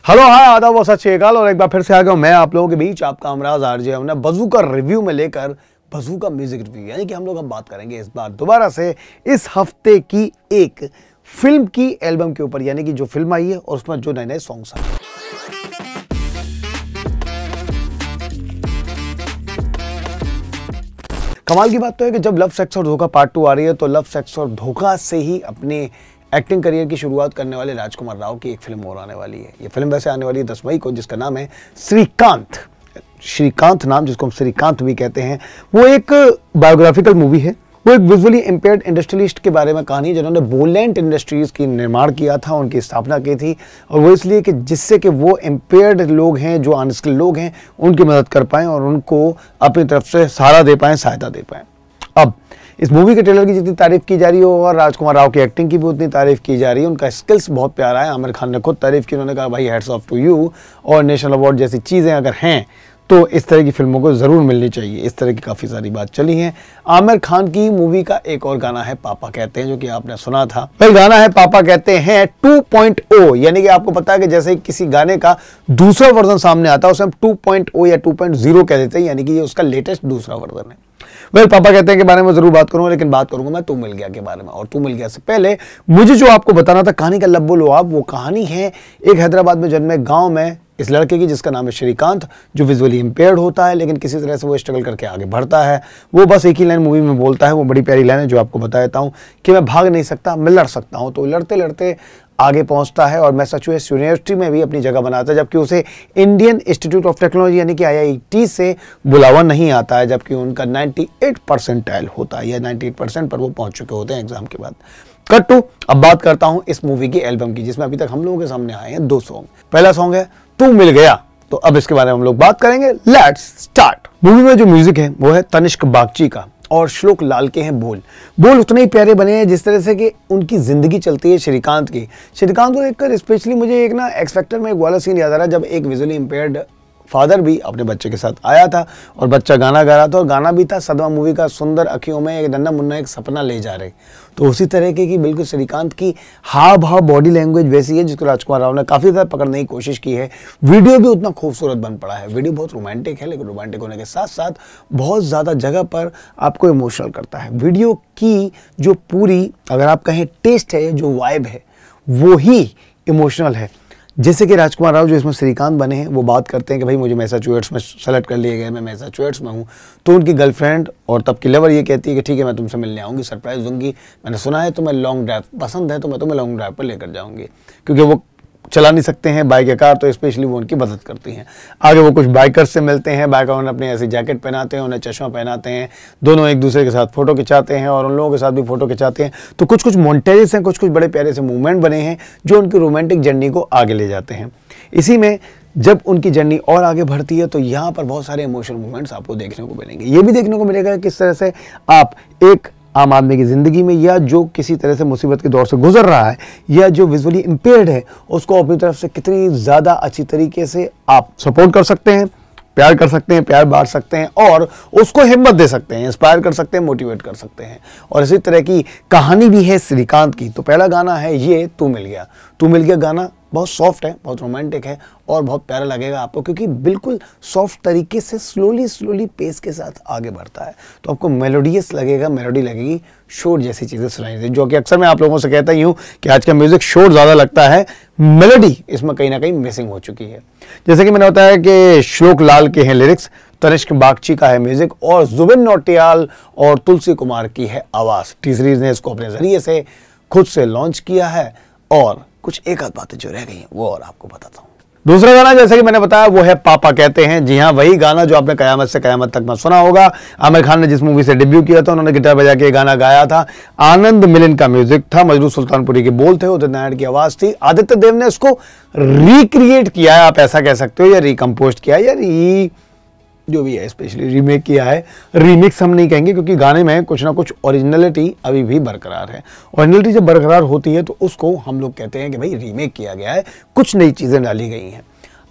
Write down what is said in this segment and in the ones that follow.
Hello hi आदाब बहुत सत श्री अकाल और एक बार फिर से आ गया हूं मैं आप लोगों के बीच आपका अमराज आरजे। हमने बज़ूका रिव्यू में लेकर बज़ूका म्यूजिक रिव्यू यानी कि हम लोग अब बात करेंगे इस बार दोबारा से इस हफ्ते की एक फिल्म की एल्बम के ऊपर, यानी कि जो फिल्म आई है और उसमें जो नए नए सॉन्ग्स आए। कमाल की बात तो है कि जब लव सेक्स और धोखा पार्ट 2 आ रही है तो लव सेक्स और धोखा से ही अपने एक्टिंग करियर की शुरुआत करने वाले राजकुमार राव की एक फिल्म और आने वाली है। ये फिल्म वैसे आने वाली है 10 मई को, जिसका नाम है श्रीकांत। श्रीकांत नाम जिसको हम श्रीकांत भी कहते हैं, वो एक बायोग्राफिकल मूवी है। वो एक विजुअली इम्पेयर्ड इंडस्ट्रियलिस्ट के बारे में कहानी है जिन्होंने बोलेंट इंडस्ट्रीज की निर्माण किया था, उनकी स्थापना की थी। और वो इसलिए कि जिससे कि वो इम्पेयर्ड लोग हैं, जो अनस्किल्ड लोग हैं, उनकी मदद कर पाएँ और उनको अपनी तरफ से सहारा दे पाएँ, सहायता दे पाएँ। अब इस मूवी के ट्रेलर की जितनी तारीफ की जा रही है और राजकुमार राव की एक्टिंग की भी उतनी तारीफ की जा रही है। उनका स्किल्स बहुत प्यारा है। आमिर खान ने खुद तारीफ की, उन्होंने कहा भाई हैट्स ऑफ टू यू। और नेशनल अवार्ड जैसी चीज़ें अगर हैं तो इस तरह की फिल्मों को ज़रूर मिलनी चाहिए। इस तरह की काफ़ी सारी बात चली है। आमिर खान की मूवी का एक और गाना है पापा कहते हैं, जो कि आपने सुना था। वही गाना है पापा कहते हैं 2.0, यानी कि आपको पता है कि जैसे किसी गाने का दूसरा वर्जन सामने आता है उसे हम 2.0 या 2.0 कह देते हैं, यानी कि ये उसका लेटेस्ट दूसरा वर्जन है। पापा कहते हैं के बारे में जरूर बात करूंगा, लेकिन बात करूंगा मैं तू मिल गया के बारे में। और तू मिल गया से पहले मुझे जो आपको बताना था कहानी का लब्बो लो आप, वो कहानी है एक हैदराबाद में जन्मे गांव में इस लड़के की जिसका नाम है श्रीकांत, जो विजुअली इम्पेयर्ड होता है, लेकिन किसी तरह से वो स्ट्रगल करके आगे बढ़ता है। वो बस एक ही लाइन मूवी में बोलता है, वो बड़ी प्यारी लाइन है जो आपको बता देता हूँ कि मैं भाग नहीं सकता, मैं लड़ सकता हूँ। तो लड़ते लड़ते आगे पहुंचता है और मैसाचुसेट्स यूनिवर्सिटी में भी अपनी जगह बनाता है, जबकि उसे इंडियन इंस्टीट्यूट ऑफ टेक्नोलॉजी यानी कि IIT से बुलावा नहीं आता है, जबकि उनका 98 परसेंटाइल होता है या 98% पर वो पहुंच चुके होते हैं एग्जाम के बाद। कट टू अब बात करता हूं इस मूवी की एल्बम की, जिसमें अभी तक हम लोगों के सामने आए हैं 2 सॉन्ग। पहला सॉन्ग है तू मिल गया, तो अब इसके बारे में हम लोग बात करेंगे। Let's start. मूवी में जो म्यूजिक है वो है तनिष्क बागची का और श्लोक लाल के हैं बोल। बोल उतने ही प्यारे बने हैं जिस तरह से कि उनकी जिंदगी चलती है श्रीकांत की। श्रीकांत को देखकर स्पेशली मुझे एक ना एक्स फैक्टर में एक वाला सीन याद आ रहा है, जब एक विजुअली इम्पेयर्ड फादर भी अपने बच्चे के साथ आया था और बच्चा गाना गा रहा था और गाना भी था सदमा मूवी का सुंदर अखियों में एक नन्हा मुन्ना एक सपना ले जा रहे। तो उसी तरह की बिल्कुल श्रीकांत की हाव भाव बॉडी लैंग्वेज वैसी है जिसको राजकुमार राव ने काफ़ी ज़्यादा पकड़ने की कोशिश की है। वीडियो भी उतना खूबसूरत बन पड़ा है। वीडियो बहुत रोमांटिक है, लेकिन रोमांटिक होने के साथ साथ बहुत ज़्यादा जगह पर आपको इमोशनल करता है। वीडियो की जो पूरी अगर आप कहें टेस्ट है, जो वाइब है, वो ही इमोशनल है। जैसे कि राजकुमार राव जो इसमें श्रीकांत बने हैं वो बात करते हैं कि भाई मुझे मैसाचुसेट्स में सेलेक्ट कर लिए गए, मैं मैसाचुसेट्स में हूँ। तो उनकी गर्लफ्रेंड और तब की लवर ये कहती है कि ठीक है मैं तुमसे मिलने आऊँगी, सरप्राइज दूंगी, मैंने सुना है तुम्हें लॉन्ग ड्राइव पसंद है तो मैं तुम्हें लॉन्ग ड्राइव पर लेकर जाऊँगी। क्योंकि वो चला नहीं सकते हैं बाइक या कार, तो स्पेशली वो उनकी मदद करती हैं। आगे वो कुछ बाइकर्स से मिलते हैं, बाइकर उन्हें अपनी ऐसी जैकेट पहनाते हैं, उन्हें चश्मा पहनाते हैं, दोनों एक दूसरे के साथ फोटो खिंचाते हैं और उन लोगों के साथ भी फोटो खिंचाते हैं। तो कुछ कुछ मोन्टेजेस हैं, कुछ कुछ बड़े प्यारे से मूवमेंट बने हैं जो उनकी रोमांटिक जर्नी को आगे ले जाते हैं। इसी में जब उनकी जर्नी और आगे बढ़ती है तो यहाँ पर बहुत सारे इमोशनल मूवमेंट्स आपको देखने को मिलेंगे। ये भी देखने को मिलेगा किस तरह से आप एक आम आदमी की ज़िंदगी में या जो किसी तरह से मुसीबत के दौर से गुजर रहा है या जो विजुअली इम्पेयर्ड है उसको अपनी तरफ से कितनी ज़्यादा अच्छी तरीके से आप सपोर्ट कर सकते हैं, प्यार कर सकते हैं, प्यार बांट सकते हैं और उसको हिम्मत दे सकते हैं, इंस्पायर कर सकते हैं, मोटिवेट कर सकते हैं। और इसी तरह की कहानी भी है श्रीकांत की। तो पहला गाना है ये तू मिल गया। तू मिल गया गाना बहुत सॉफ्ट है, बहुत रोमांटिक है और बहुत प्यारा लगेगा आपको, क्योंकि बिल्कुल सॉफ्ट तरीके से स्लोली पेस के साथ आगे बढ़ता है। तो आपको मेलोडियस लगेगा, मेलोडी लगेगी, शोर जैसी चीज़ें सुनाई देती, जो कि अक्सर मैं आप लोगों से कहता ही हूँ कि आज का म्यूजिक शोर ज़्यादा लगता है, मेलोडी इसमें कहीं ना कहीं मिसिंग हो चुकी है। जैसे कि मैंने बताया कि श्लोक लाल के हैं लिरिक्स, तनिष्क बागची का है म्यूजिक और जुबिन नौटियाल और तुलसी कुमार की है आवाज़। टी सीरीज ने इसको अपने ज़रिए से खुद से लॉन्च किया है और कुछ एक आध बातें जो रह गई हैं वो और आपको बताता हूँ। दूसरा गाना जैसे कि मैंने बताया वो है पापा कहते हैं। जी हाँ, वही गाना जो आपने कयामत से कयामत तक में सुना होगा। आमिर खान ने जिस मूवी से डेब्यू किया था उन्होंने गिटार बजा के गाना गाया था। आनंद मिलन का म्यूजिक था, मजरू सुल्तानपुरी के बोल थे, उदित नारायण की आवाज थी। आदित्य देव ने उसको रिक्रिएट किया है, आप ऐसा कह सकते हो, या रिकम्पोज किया या जो भी है स्पेशली रीमेक किया है। रीमिक्स हम नहीं कहेंगे क्योंकि गाने में कुछ ना कुछ ओरिजिनलिटी अभी भी बरकरार है। ओरिजिनलिटी जब बरकरार होती है तो उसको हम लोग कहते हैं कि भाई रीमेक किया गया है, कुछ नई चीज़ें डाली गई हैं।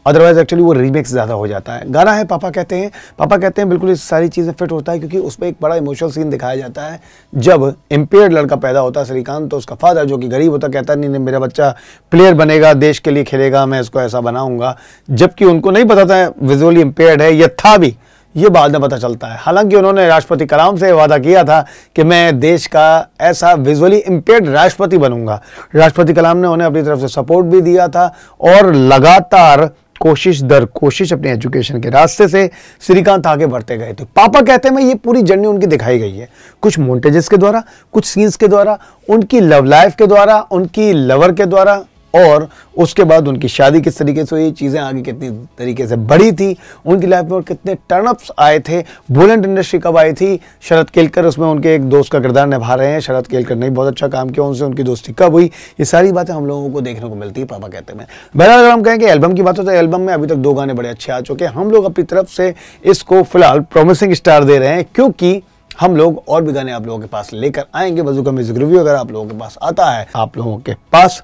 अदरवाइज एक्चुअली वो रीमेक्स ज़्यादा हो जाता है। गाना है पापा कहते हैं। पापा कहते हैं बिल्कुल इस सारी चीज़ें फिट होता है, क्योंकि उसमें एक बड़ा इमोशनल सीन दिखाया जाता है। जब इम्पेयर्ड लड़का पैदा होता है श्रीकांत, तो उसका फादर जो कि गरीब होता कहता नहीं मेरा बच्चा प्लेयर बनेगा, देश के लिए खेलेगा, मैं इसको ऐसा बनाऊंगा, जबकि उनको नहीं पता था विजुअली इम्पेयर्ड है, यह था भी, ये बाद में पता चलता है। हालांकि उन्होंने राष्ट्रपति कलाम से वादा किया था कि मैं देश का ऐसा विजुअली इम्पेयर्ड राष्ट्रपति बनूंगा। राष्ट्रपति कलाम ने उन्हें अपनी तरफ से सपोर्ट भी दिया था और लगातार कोशिश दर कोशिश अपने एजुकेशन के रास्ते से श्रीकांत आगे बढ़ते गए थे। पापा कहते हैं मैं ये पूरी जर्नी उनकी दिखाई गई है, कुछ मोन्टेजेस के द्वारा, कुछ सीन्स के द्वारा, उनकी लव लाइफ के द्वारा, उनकी लवर के द्वारा, और उसके बाद उनकी शादी किस तरीके से हुई, चीज़ें आगे कितनी तरीके से बढ़ी थी, उनकी लाइफ में और कितने टर्नअप्स आए थे, बुलेट इंडस्ट्री कब आई थी, शरद केलकर उसमें उनके एक दोस्त का किरदार निभा रहे हैं, शरद केलकर ने बहुत अच्छा काम किया, उनसे उनकी दोस्ती कब हुई, ये सारी बातें हम लोगों को देखने को मिलती है पापा कहते हैं। बहरहाल अगर हम कहें कि एल्बम की बात हो तो एल्बम में अभी तक 2 गाने बड़े अच्छे आ चुके हैं। हम लोग अपनी तरफ से इसको फिलहाल प्रॉमिसिंग स्टार दे रहे हैं, क्योंकि हम लोग और भी गाने आप लोगों के पास लेकर आएंगे। बज़ूका म्यूजिक रिव्यू अगर आप लोगों के पास आता है, आप लोगों के पास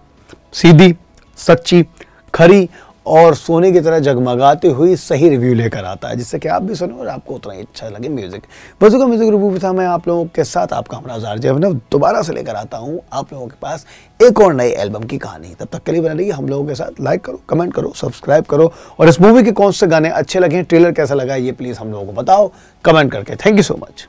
सीधी, सच्ची, खरी और सोने की तरह जगमगाती हुई सही रिव्यू लेकर आता है, जिससे कि आप भी सुनो और आपको उतना ही अच्छा लगे म्यूजिक। बज़ूका म्यूजिक रिव्यू भी था, मैं आप लोगों के साथ आपका हमरा अभिनव दोबारा से लेकर आता हूं आप लोगों के पास एक और नई एल्बम की कहानी। तब तक के लिए बना रहिए हम लोगों के साथ। लाइक करो, कमेंट करो, सब्सक्राइब करो, और इस मूवी के कौन से गाने अच्छे लगे, ट्रेलर कैसा लगा, ये प्लीज हम लोगों को बताओ कमेंट करके। Thank you so much.